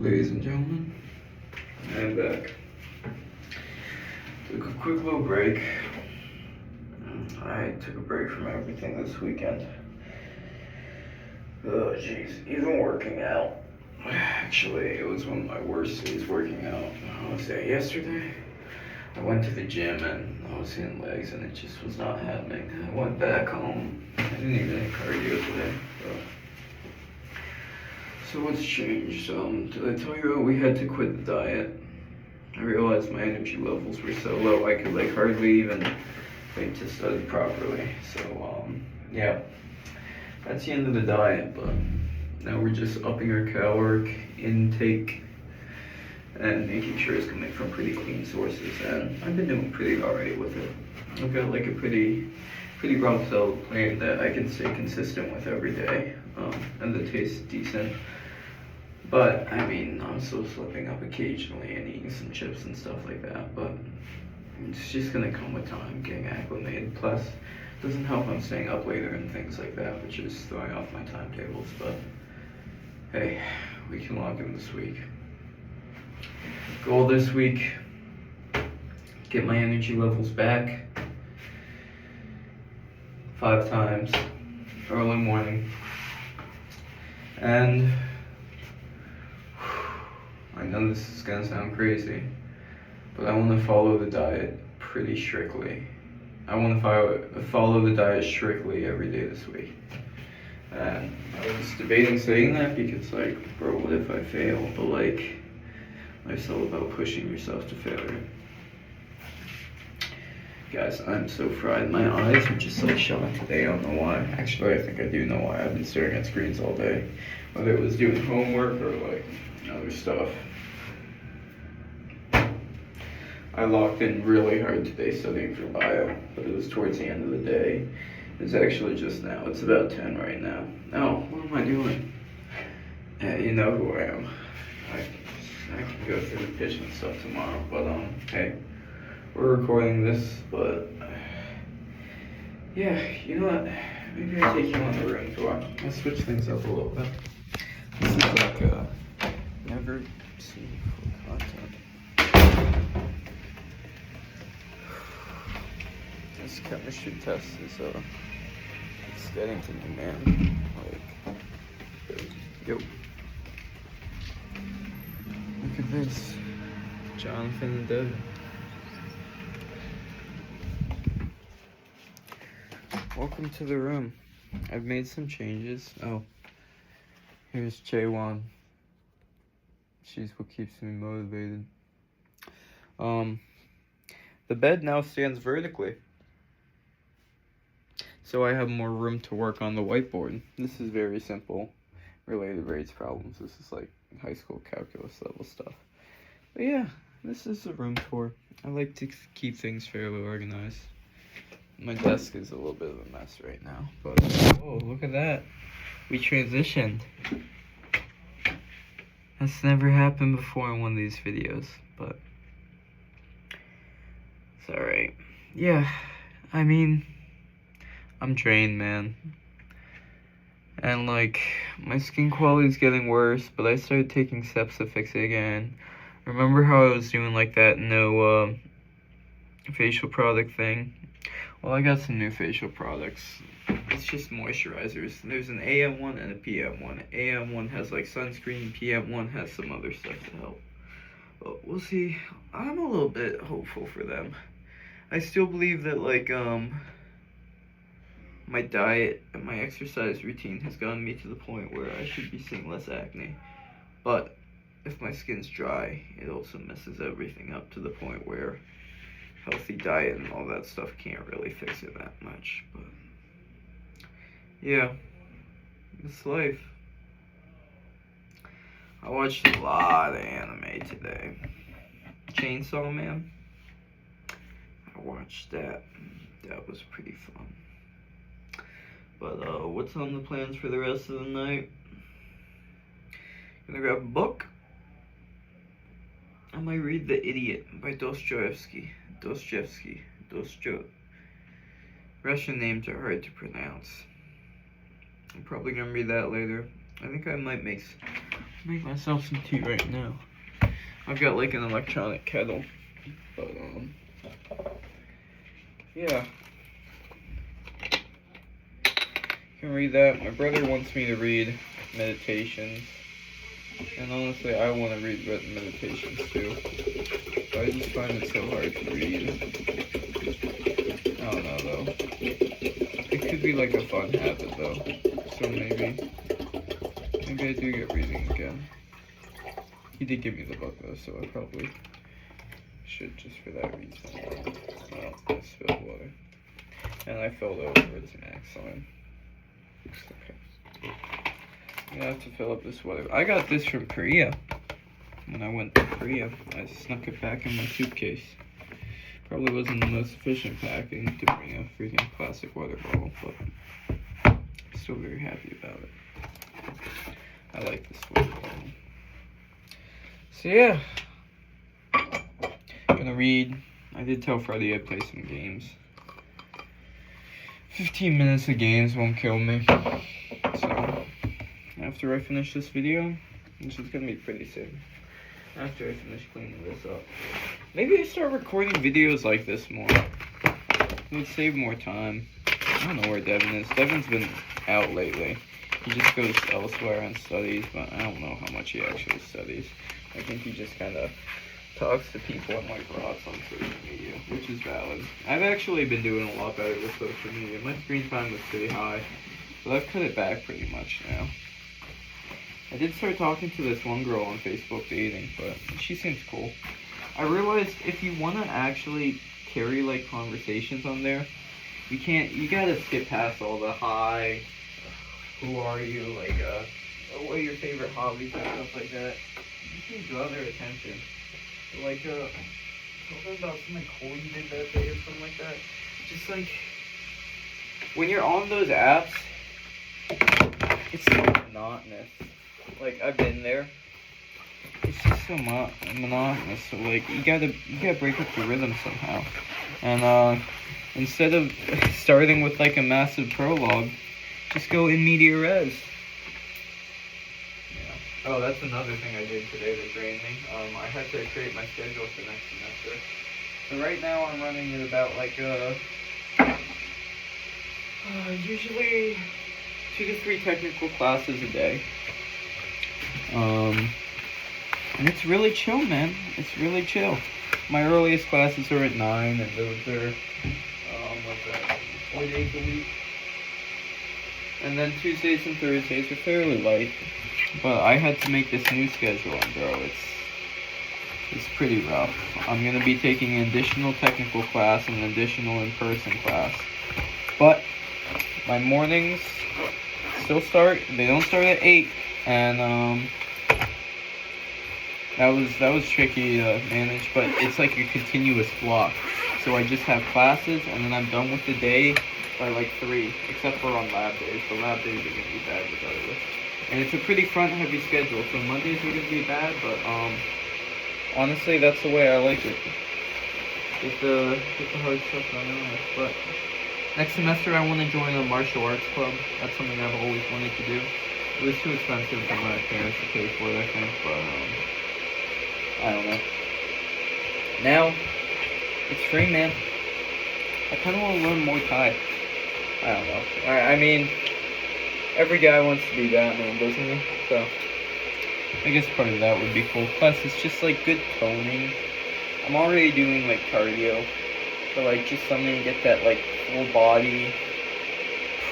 Ladies and gentlemen, I'm back. Took a quick little break. I took a break from everything this weekend. Oh jeez, even working out. Actually, it was one of my worst days working out. I was there yesterday. I went to the gym and I was hitting legs and it just was not happening. I went back home. I didn't even hit cardio today. So what's changed? Did I tell you we had to quit the diet? I realized my energy levels were so low I could hardly even think to study properly. So yeah, that's the end of the diet, but now we're just upping our caloric intake and making sure it's coming from pretty clean sources, and I've been doing pretty alright with it. I've got like a pretty rock solid plan that I can stay consistent with every day, and the taste is decent. But I mean, I'm still slipping up occasionally and eating some chips and stuff like that, but it's just gonna come with time, getting acclimated. Plus, it doesn't help I'm staying up later and things like that, which is throwing off my timetables, but hey, we can lock in this week. Goal this week, get my energy levels back 5 times early morning, and I know this is gonna sound crazy, but I want to follow the diet pretty strictly. I want to follow the diet strictly every day this week. And I was debating saying that because, like, bro, what if I fail? But like, life's all about pushing yourself to failure. Guys, I'm so fried. My eyes are just like shut today. I don't know why. Actually, I think I do know why. I've been staring at screens all day, whether it was doing homework or like other stuff. I locked in really hard today studying for bio, but it was towards the end of the day. It's actually just now. It's about 10 right now. Oh, what am I doing? Yeah, you know who I am. I can go through the pitch and stuff tomorrow, but hey, we're recording this, but yeah, you know what? Maybe I'll take you on the room tour. I'll switch things up a little bit. This is like never seen before content. This chemistry test is it's getting to me, man. Like, yo. Look at this. Jonathan and Devin. Welcome to the room. I've made some changes. Oh, here's Jaewon. She's what keeps me motivated. The bed now stands vertically, so I have more room to work on the whiteboard. This is very simple. Related rates problems. This is like high school calculus level stuff. But yeah, this is a room tour. I like to keep things fairly organized. My desk is a little bit of a mess right now, but oh, look at that. We transitioned. That's never happened before in one of these videos, but it's alright. Yeah, I mean, I'm drained, man. And like, my skin quality is getting worse, but I started taking steps to fix it again. Remember how I was doing like that no facial product thing? Well, I got some new facial products. It's just moisturizers. There's an AM one and a PM one. AM one has like sunscreen, PM one has some other stuff to help. But we'll see. I'm a little bit hopeful for them. I still believe that like my diet and my exercise routine has gotten me to the point where I should be seeing less acne. But if my skin's dry, it also messes everything up to the point where healthy diet and all that stuff can't really fix it that much. But yeah, it's life. I watched a lot of anime today. Chainsaw Man, I watched that. That was pretty fun. But what's on the plans for the rest of the night? Gonna grab a book. I might read The Idiot by Dostoevsky. Russian names are hard to pronounce. I'm probably gonna read that later. I think I might make make myself some tea right now. I've got like an electronic kettle, but yeah. You can read that. My brother wants me to read Meditations, and honestly, I want to read Meditations too. But I just find it so hard to read. I don't know though. It could be like a fun habit though. So maybe I do get reading again. He did give me the book though, so I probably should just for that reason. Oh, I spilled water. And I filled over its max on. Okay. I'm gonna have to fill up this water. I got this from Korea. When I went to Korea, I snuck it back in my suitcase. Probably wasn't the most efficient packing to bring a freaking plastic water bottle, but I'm still very happy about it. I like this water bottle. So yeah, gonna read. I did tell Freddie I'd play some games. 15 minutes of games won't kill me. So after I finish this video, which is gonna be pretty soon, after I finish cleaning this up, maybe I start recording videos like this more. It would save more time. I don't know where Devin is. Devin's been out lately. He just goes elsewhere and studies, but I don't know how much he actually studies. I think he just kind of talks to people and like rots on social media, which is valid. I've actually been doing a lot better with social media. My screen time was pretty high, but I've cut it back pretty much now. I did start talking to this one girl on Facebook dating, but she seems cool. I realized if you want to actually carry like conversations on there, you gotta skip past all the hi, who are you, like what are your favorite hobbies and stuff like that. You can draw their attention. Like something about something cool you did that day or something like that. Just like when you're on those apps, it's so monotonous. Like I've been there. It's just so monotonous. So like you gotta break up the rhythm somehow. And instead of starting with like a massive prologue, just go in media res. Yeah. Oh, that's another thing I did today that drained me. I had to create my schedule for next semester. So right now I'm running at about like usually 2 to 3 technical classes a day. And it's really chill, man. It's really chill. My earliest classes are at 9, and those are 4 days a week. And then Tuesdays and Thursdays are fairly light. But I had to make this new schedule, and bro, it's pretty rough. I'm gonna be taking an additional technical class and an additional in-person class. But my mornings still start. They don't start at 8, and that was tricky to manage. But it's like a continuous block. So I just have classes, and then I'm done with the day by like 3, except for on lab days. The lab days are gonna be bad regardless. And it's a pretty front-heavy schedule, so Mondays are gonna be bad. But honestly, that's the way I like it. Get the hard stuff done early. But next semester, I want to join a martial arts club. That's something I've always wanted to do. It was too expensive for my parents to pay for it, I think. But I don't know. Now it's free, man. I kind of want to learn Muay Thai. I don't know. I mean, every guy wants to be Batman, doesn't he? So I guess part of that would be cool. Plus, it's just like good toning. I'm already doing like cardio, but like just something to get that like full body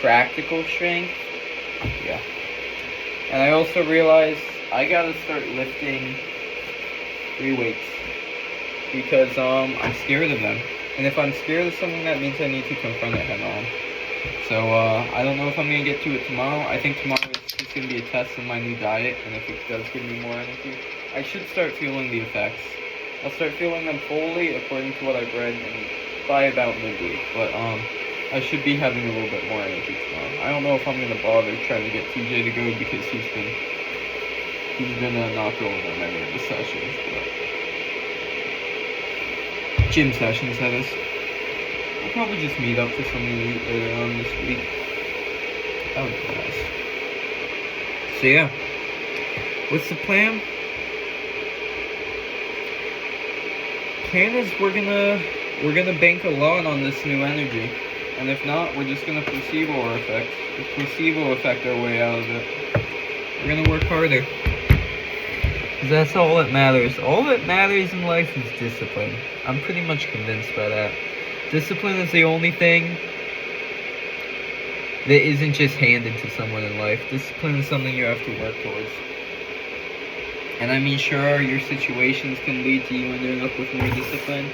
practical strength. Yeah. And I also realized I gotta start lifting free weights because I'm scared of them. And if I'm scared of something, that means I need to confront it head on. So I don't know if I'm gonna get to it tomorrow. I think tomorrow is just gonna be a test of my new diet, and if it does give me more energy, I should start feeling the effects. I'll start feeling them fully according to what I've read, and by about midweek. But I should be having a little bit more energy tomorrow. I don't know if I'm gonna bother trying to get TJ to go because he's been not going on many of the sessions, but gym sessions, that is. I'll probably just meet up for something to eat later on this week. That would be nice. So yeah, What's the plan? Plan is we're gonna bank a lot on this new energy, and if not, we're just gonna placebo effect our way out of it. We're gonna work harder. 'Cause that's all that matters. All that matters in life is discipline. I'm pretty much convinced by that. Discipline is the only thing that isn't just handed to someone in life. Discipline is something you have to work towards. And I mean, sure, your situations can lead to you ending up with more discipline,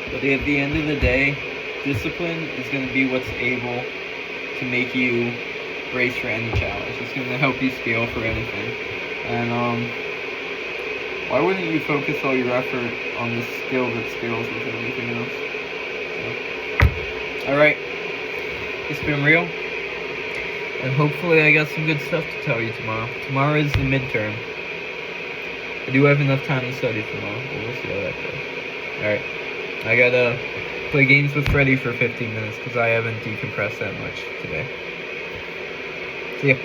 but at the end of the day, discipline is going to be what's able to make you brace for any challenge. It's going to help you scale for anything. And why wouldn't you focus all your effort on the skill that scales with everything else? So, alright, it's been real. And hopefully I got some good stuff to tell you tomorrow. Tomorrow is the midterm. I do have enough time to study tomorrow, but we'll see how that goes. Alright, I gotta play games with Freddy for 15 minutes because I haven't decompressed that much today. See ya.